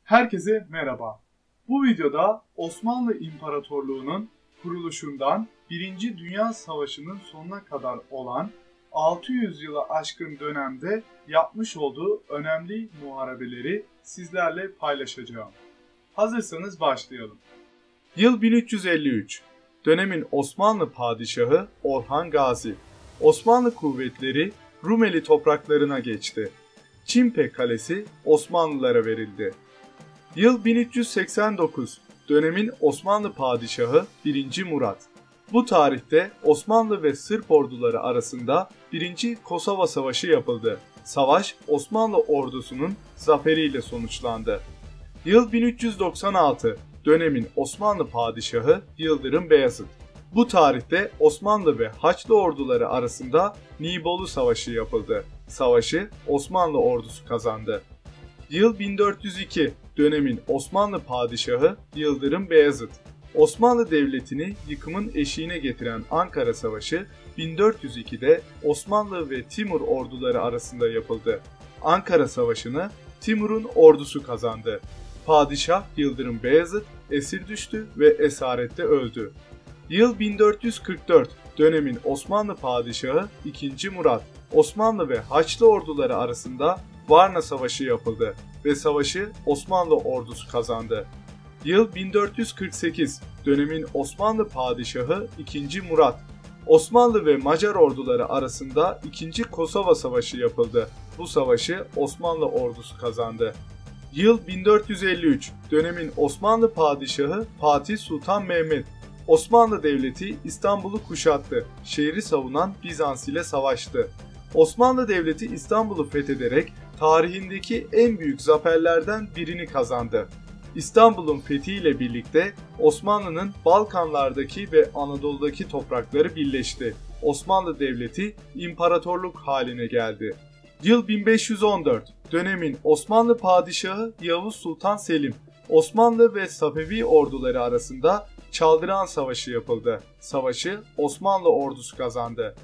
Herkese merhaba. Bu videoda Osmanlı İmparatorluğu'nun kuruluşundan 1. Dünya Savaşı'nın sonuna kadar olan 600 yılı aşkın dönemde yapmış olduğu önemli muharebeleri sizlerle paylaşacağım. Hazırsanız başlayalım. Yıl 1353. Dönemin Osmanlı padişahı Orhan Gazi. Osmanlı kuvvetleri Rumeli topraklarına geçti. Çimpe Kalesi Osmanlılara verildi. Yıl 1389. Dönemin Osmanlı padişahı 1. Murat. Bu tarihte Osmanlı ve Sırp orduları arasında 1. Kosova Savaşı yapıldı. Savaş Osmanlı ordusunun zaferiyle sonuçlandı. Yıl 1396. Dönemin Osmanlı padişahı Yıldırım Beyazıt. Bu tarihte Osmanlı ve Haçlı orduları arasında Nibolu Savaşı yapıldı. Savaşı Osmanlı ordusu kazandı. Yıl 1402. Dönemin Osmanlı padişahı Yıldırım Beyazıt. Osmanlı Devleti'ni yıkımın eşiğine getiren Ankara Savaşı 1402'de Osmanlı ve Timur orduları arasında yapıldı. Ankara Savaşı'nı Timur'un ordusu kazandı. Padişah Yıldırım Beyazıt esir düştü ve esarette öldü. Yıl 1444. Dönemin Osmanlı padişahı 2. Murat. Osmanlı ve Haçlı orduları arasında Varna Savaşı yapıldı ve savaşı Osmanlı ordusu kazandı. Yıl 1448. Dönemin Osmanlı padişahı 2. Murat. Osmanlı ve Macar orduları arasında 2. Kosova Savaşı yapıldı. Bu savaşı Osmanlı ordusu kazandı. Yıl 1453. Dönemin Osmanlı padişahı Fatih Sultan Mehmet. Osmanlı Devleti İstanbul'u kuşattı. Şehri savunan Bizans ile savaştı. Osmanlı Devleti İstanbul'u fethederek tarihindeki en büyük zaferlerden birini kazandı. İstanbul'un fethiyle birlikte Osmanlı'nın Balkanlardaki ve Anadolu'daki toprakları birleşti. Osmanlı Devleti imparatorluk haline geldi. Yıl 1514. Dönemin Osmanlı padişahı Yavuz Sultan Selim. Osmanlı ve Safevi orduları arasında Çaldıran Savaşı yapıldı. Savaşı Osmanlı ordusu kazandı.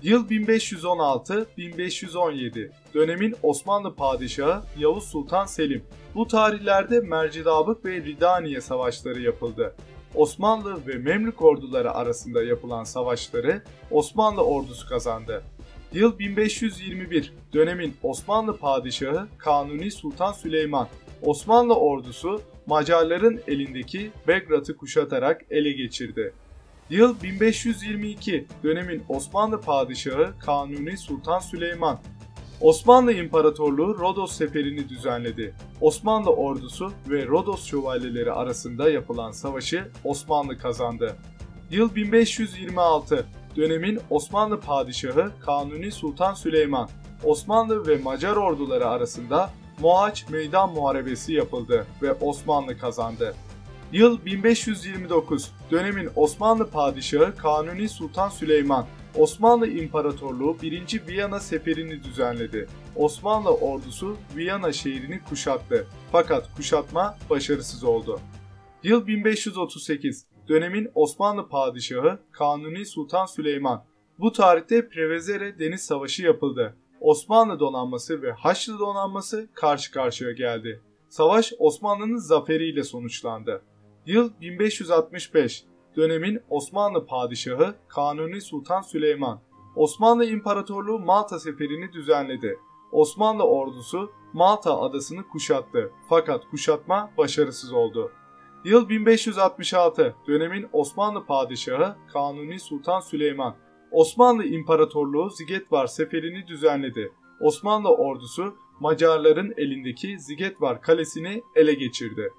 Yıl 1516-1517. Dönemin Osmanlı padişahı Yavuz Sultan Selim. Bu tarihlerde Mercidabık ve Ridaniye savaşları yapıldı. Osmanlı ve Memlük orduları arasında yapılan savaşları Osmanlı ordusu kazandı. Yıl 1521. Dönemin Osmanlı padişahı Kanuni Sultan Süleyman. Osmanlı ordusu Macarların elindeki Belgrad'ı kuşatarak ele geçirdi. Yıl 1522. Dönemin Osmanlı padişahı Kanuni Sultan Süleyman. Osmanlı İmparatorluğu Rodos seferini düzenledi. Osmanlı ordusu ve Rodos şövalyeleri arasında yapılan savaşı Osmanlı kazandı. Yıl 1526. Dönemin Osmanlı padişahı Kanuni Sultan Süleyman. Osmanlı ve Macar orduları arasında Mohaç Meydan Muharebesi yapıldı ve Osmanlı kazandı. Yıl 1529. Dönemin Osmanlı padişahı Kanuni Sultan Süleyman. Osmanlı İmparatorluğu 1. Viyana seferini düzenledi. Osmanlı ordusu Viyana şehrini kuşattı. Fakat kuşatma başarısız oldu. Yıl 1538. Dönemin Osmanlı padişahı Kanuni Sultan Süleyman. Bu tarihte Prevezere Deniz Savaşı yapıldı. Osmanlı donanması ve Haçlı donanması karşı karşıya geldi. Savaş Osmanlı'nın zaferiyle sonuçlandı. Yıl 1565. Dönemin Osmanlı padişahı Kanuni Sultan Süleyman. Osmanlı İmparatorluğu Malta seferini düzenledi. Osmanlı ordusu Malta adasını kuşattı. Fakat kuşatma başarısız oldu. Yıl 1566. Dönemin Osmanlı padişahı Kanuni Sultan Süleyman. Osmanlı İmparatorluğu Zigetvar seferini düzenledi. Osmanlı ordusu Macarların elindeki Zigetvar kalesini ele geçirdi.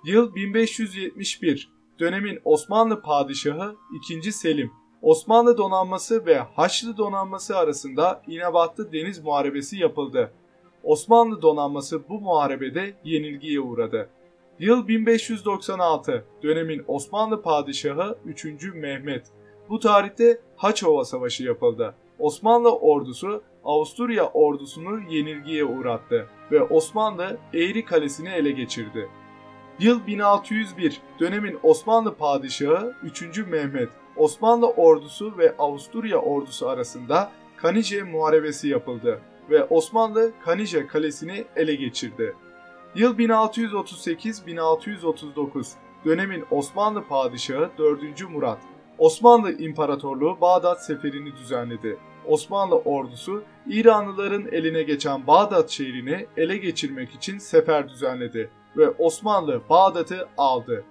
Yıl 1571. Dönemin Osmanlı padişahı 2. Selim. Osmanlı donanması ve Haçlı donanması arasında İnebatlı Deniz Muharebesi yapıldı. Osmanlı donanması bu muharebede yenilgiye uğradı. Yıl 1596. Dönemin Osmanlı padişahı 3. Mehmet. Bu tarihte Haçova Savaşı yapıldı. Osmanlı ordusu Avusturya ordusunu yenilgiye uğrattı ve Osmanlı Eğri Kalesi'ni ele geçirdi. Yıl 1601. Dönemin Osmanlı padişahı 3. Mehmet. Osmanlı ordusu ve Avusturya ordusu arasında Kanice Muharebesi yapıldı ve Osmanlı Kanice Kalesi'ni ele geçirdi. Yıl 1638-1639. Dönemin Osmanlı Padişahı 4. Murat. Osmanlı İmparatorluğu Bağdat seferini düzenledi. Osmanlı ordusu İranlıların eline geçen Bağdat şehrini ele geçirmek için sefer düzenledi ve Osmanlı Bağdat'ı aldı.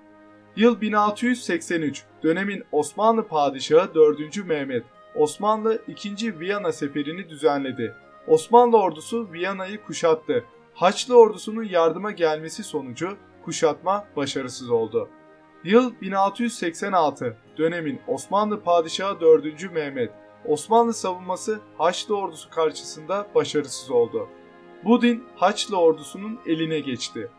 Yıl 1683. Dönemin Osmanlı Padişahı 4. Mehmet. Osmanlı 2. Viyana seferini düzenledi. Osmanlı ordusu Viyana'yı kuşattı. Haçlı ordusunun yardıma gelmesi sonucu kuşatma başarısız oldu. Yıl 1686. Dönemin Osmanlı Padişahı 4. Mehmet. Osmanlı savunması Haçlı ordusu karşısında başarısız oldu. Budin Haçlı ordusunun eline geçti.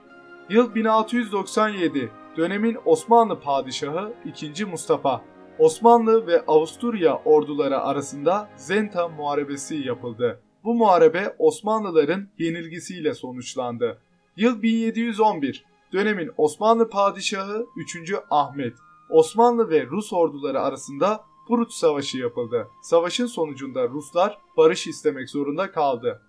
Yıl 1697. Dönemin Osmanlı Padişahı 2. Mustafa. Osmanlı ve Avusturya orduları arasında Zenta Muharebesi yapıldı. Bu muharebe Osmanlıların yenilgisiyle sonuçlandı. Yıl 1711. Dönemin Osmanlı Padişahı 3. Ahmet. Osmanlı ve Rus orduları arasında Prut Savaşı yapıldı. Savaşın sonucunda Ruslar barış istemek zorunda kaldı.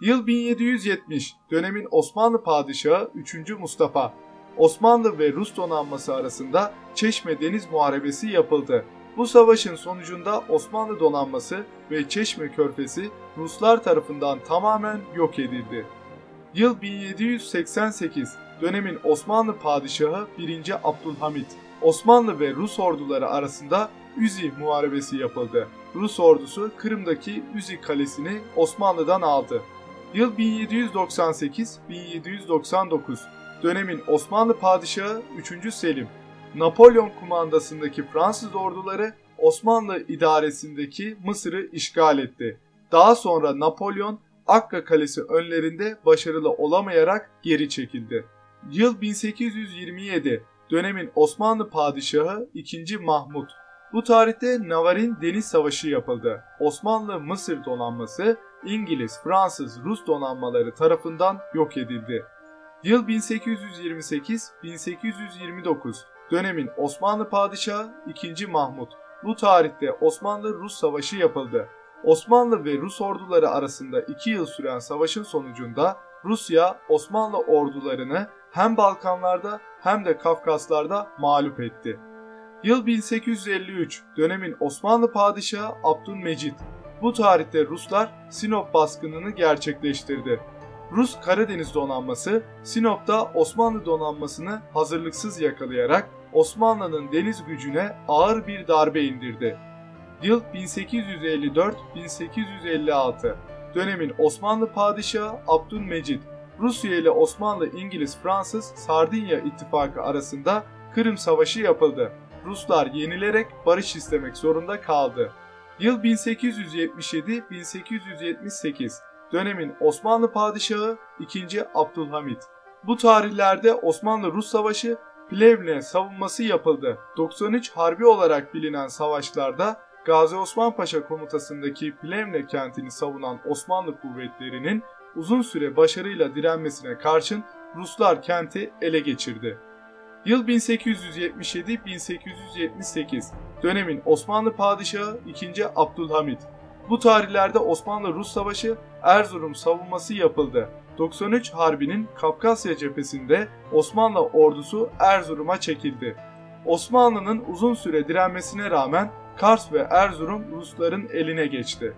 Yıl 1770. Dönemin Osmanlı Padişahı 3. Mustafa. Osmanlı ve Rus donanması arasında Çeşme Deniz Muharebesi yapıldı. Bu savaşın sonucunda Osmanlı donanması ve Çeşme Körfezi Ruslar tarafından tamamen yok edildi. Yıl 1788. Dönemin Osmanlı Padişahı 1. Abdülhamit. Osmanlı ve Rus orduları arasında Üzi Muharebesi yapıldı. Rus ordusu Kırım'daki Üzi Kalesi'ni Osmanlı'dan aldı. Yıl 1798-1799. Dönemin Osmanlı Padişahı 3. Selim. Napolyon kumandasındaki Fransız orduları Osmanlı idaresindeki Mısır'ı işgal etti. Daha sonra Napolyon Akka Kalesi önlerinde başarılı olamayarak geri çekildi. Yıl 1827. Dönemin Osmanlı Padişahı 2. Mahmut. Bu tarihte Navarin Deniz Savaşı yapıldı. Osmanlı-Mısır donanması İngiliz, Fransız, Rus donanmaları tarafından yok edildi. Yıl 1828-1829. Dönemin Osmanlı Padişahı 2. Mahmut. Bu tarihte Osmanlı-Rus Savaşı yapıldı. Osmanlı ve Rus orduları arasında 2 yıl süren savaşın sonucunda Rusya Osmanlı ordularını hem Balkanlarda hem de Kafkaslar'da mağlup etti. Yıl 1853. Dönemin Osmanlı Padişahı Abdülmecit. Bu tarihte Ruslar Sinop baskınını gerçekleştirdi. Rus Karadeniz donanması Sinop'ta Osmanlı donanmasını hazırlıksız yakalayarak Osmanlı'nın deniz gücüne ağır bir darbe indirdi. Yıl 1854-1856. Dönemin Osmanlı Padişahı Abdülmecit. Rusya ile Osmanlı, İngiliz, Fransız, Sardinya ittifakı arasında Kırım Savaşı yapıldı. Ruslar yenilerek barış istemek zorunda kaldı. Yıl 1877-1878. Dönemin Osmanlı Padişahı 2. Abdülhamit. Bu tarihlerde Osmanlı-Rus Savaşı Plevne savunması yapıldı. 93 Harbi olarak bilinen savaşlarda Gazi Osman Paşa komutasındaki Plevne kentini savunan Osmanlı kuvvetlerinin uzun süre başarıyla direnmesine karşın Ruslar kenti ele geçirdi. Yıl 1877-1878. Dönemin Osmanlı Padişahı 2. Abdülhamit. Bu tarihlerde Osmanlı-Rus Savaşı Erzurum savunması yapıldı. 93 Harbi'nin Kafkasya cephesinde Osmanlı ordusu Erzurum'a çekildi. Osmanlı'nın uzun süre direnmesine rağmen Kars ve Erzurum Rusların eline geçti.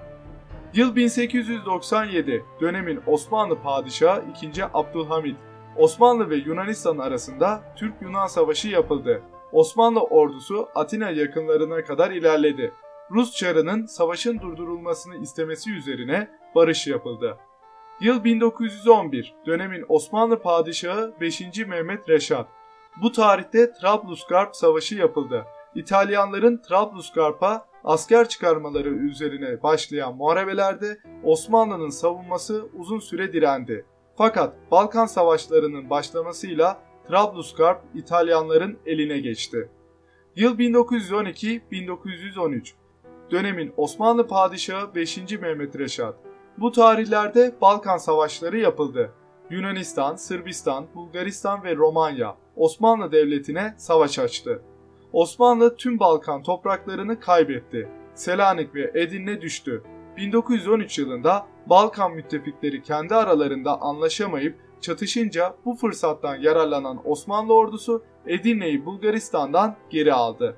Yıl 1897. Dönemin Osmanlı Padişahı 2. Abdülhamit. Osmanlı ve Yunanistan arasında Türk-Yunan Savaşı yapıldı. Osmanlı ordusu Atina yakınlarına kadar ilerledi. Rus Çarı'nın savaşın durdurulmasını istemesi üzerine barış yapıldı. Yıl 1911. Dönemin Osmanlı Padişahı 5. Mehmet Reşat. Bu tarihte Trablusgarp Savaşı yapıldı. İtalyanların Trablusgarp'a asker çıkarmaları üzerine başlayan muharebelerde Osmanlı'nın savunması uzun süre direndi. Fakat Balkan Savaşları'nın başlamasıyla Trablusgarp İtalyanların eline geçti. Yıl 1912-1913. Dönemin Osmanlı Padişahı 5. Mehmet Reşat. Bu tarihlerde Balkan Savaşları yapıldı. Yunanistan, Sırbistan, Bulgaristan ve Romanya Osmanlı Devleti'ne savaş açtı. Osmanlı tüm Balkan topraklarını kaybetti. Selanik ve Edirne düştü. 1913 yılında Balkan müttefikleri kendi aralarında anlaşamayıp çatışınca bu fırsattan yararlanan Osmanlı ordusu Edirne'yi Bulgaristan'dan geri aldı.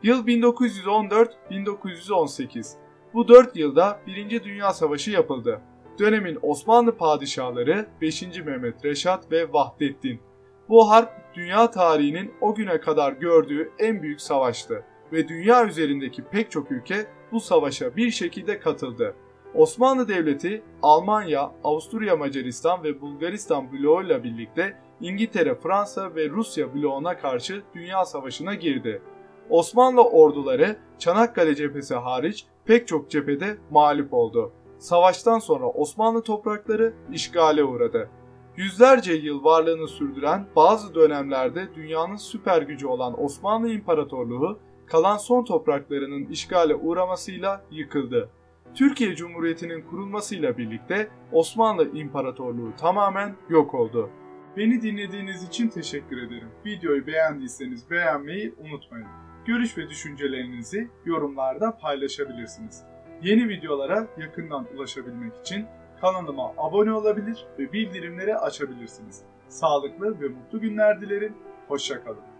Yıl 1914-1918. Bu 4 yılda 1. Dünya Savaşı yapıldı. Dönemin Osmanlı padişahları 5. Mehmet Reşat ve Vahdettin. Bu harp dünya tarihinin o güne kadar gördüğü en büyük savaştı ve dünya üzerindeki pek çok ülke bu savaşa bir şekilde katıldı. Osmanlı Devleti, Almanya, Avusturya Macaristan ve Bulgaristan bloğuyla birlikte İngiltere, Fransa ve Rusya bloğuna karşı Dünya Savaşı'na girdi. Osmanlı orduları Çanakkale cephesi hariç pek çok cephede mağlup oldu. Savaştan sonra Osmanlı toprakları işgale uğradı. Yüzlerce yıl varlığını sürdüren bazı dönemlerde dünyanın süper gücü olan Osmanlı İmparatorluğu kalan son topraklarının işgale uğramasıyla yıkıldı. Türkiye Cumhuriyeti'nin kurulmasıyla birlikte Osmanlı İmparatorluğu tamamen yok oldu. Beni dinlediğiniz için teşekkür ederim. Videoyu beğendiyseniz beğenmeyi unutmayın. Görüş ve düşüncelerinizi yorumlarda paylaşabilirsiniz. Yeni videolara yakından ulaşabilmek için kanalıma abone olabilir ve bildirimleri açabilirsiniz. Sağlıklı ve mutlu günler dilerim. Hoşça kalın.